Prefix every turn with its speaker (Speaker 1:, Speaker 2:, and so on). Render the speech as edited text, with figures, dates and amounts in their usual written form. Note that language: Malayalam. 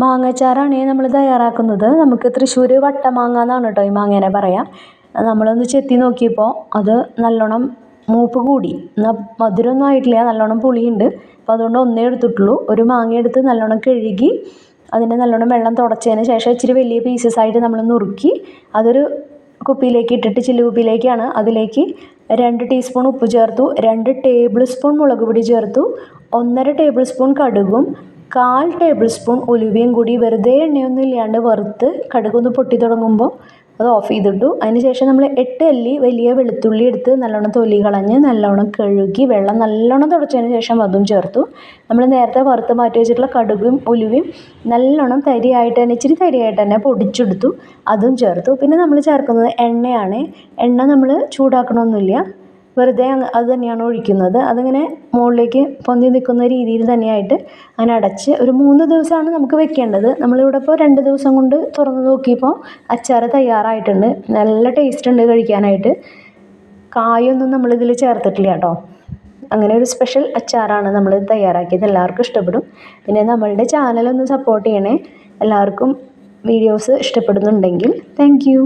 Speaker 1: മാങ്ങാച്ചാറാണ് നമ്മൾ തയ്യാറാക്കുന്നത്. നമുക്ക് തൃശ്ശൂർ വട്ടമാങ്ങ എന്നാണ് കേട്ടോ ഈ മാങ്ങേനെ പറയാം. നമ്മളൊന്ന് ചെത്തി നോക്കിയപ്പോൾ അത് നല്ലോണം മൂപ്പ് കൂടി, എന്നാൽ മധുരമൊന്നും ആയിട്ടില്ല, നല്ലോണം പുളിയുണ്ട്. അപ്പോൾ അതുകൊണ്ട് ഒന്നേ എടുത്തിട്ടുള്ളൂ. ഒരു മാങ്ങ എടുത്ത് നല്ലോണം കഴുകി അതിൻ്റെ നല്ലോണം വെള്ളം തുടച്ചതിന് ശേഷം ഇച്ചിരി വലിയ പീസസ് ആയിട്ട് നമ്മൾ നുറുക്കി അതൊരു കുപ്പിയിലേക്ക് ഇട്ടിട്ട്, ചില്ല് കുപ്പിയിലേക്കാണ്, അതിലേക്ക് 2 ടീസ്പൂൺ ഉപ്പ് ചേർത്തു, 2 ടേബിൾ സ്പൂൺ മുളക് പൊടി ചേർത്തു, 1.5 ടേബിൾ സ്പൂൺ കടുകും 1/4 ടേബിൾ സ്പൂൺ ഉലുവയും കൂടി വെറുതെ എണ്ണയൊന്നും ഇല്ലാണ്ട് വറുത്ത് കടുകൊന്ന് പൊട്ടി തുടങ്ങുമ്പോൾ അത് ഓഫ് ചെയ്തിട്ടു. അതിനുശേഷം നമ്മൾ 8 അല്ലി വലിയ വെളുത്തുള്ളി എടുത്ത് നല്ലോണം തൊലി കളഞ്ഞ് നല്ലോണം കഴുകി വെള്ളം നല്ലോണം തുടച്ചതിന് ശേഷം അതും ചേർത്തു. നമ്മൾ നേരത്തെ വറുത്ത് മാറ്റി വെച്ചിട്ടുള്ള കടുകും ഉലുവയും നല്ലോണം തരിയായിട്ട് തന്നെ, ഇച്ചിരി തരിയായിട്ട് തന്നെ പൊടിച്ചെടുത്തു, അതും ചേർത്തു. പിന്നെ നമ്മൾ ചേർക്കുന്നത് എണ്ണയാണ്. എണ്ണ നമ്മൾ ചൂടാക്കണമൊന്നുമില്ല, വെറുതെ അത് തന്നെയാണ് ഒഴിക്കുന്നത്. അതിങ്ങനെ മുകളിലേക്ക് പൊന്തി നിൽക്കുന്ന രീതിയിൽ തന്നെയായിട്ട് അങ്ങനെ അടച്ച് ഒരു 3 ദിവസമാണ് നമുക്ക് വെക്കേണ്ടത്. നമ്മളിവിടെ ഇപ്പോൾ 2 ദിവസം കൊണ്ട് തുറന്ന് നോക്കിയപ്പോൾ അച്ചാർ തയ്യാറായിട്ടുണ്ട്. നല്ല ടേസ്റ്റ് ഉണ്ട് കഴിക്കാനായിട്ട്. കായൊന്നും നമ്മളിതിൽ ചേർത്തിട്ടില്ല കേട്ടോ. അങ്ങനെ ഒരു സ്പെഷ്യൽ അച്ചാറാണ് നമ്മൾ തയ്യാറാക്കിയത്. എല്ലാവർക്കും ഇഷ്ടപ്പെടും. പിന്നെ നമ്മളുടെ ചാനലൊന്ന് സപ്പോർട്ട് ചെയ്യണേ. എല്ലാവർക്കും വീഡിയോസ് ഇഷ്ടപ്പെടുന്നുണ്ടെങ്കിൽ. Thank U.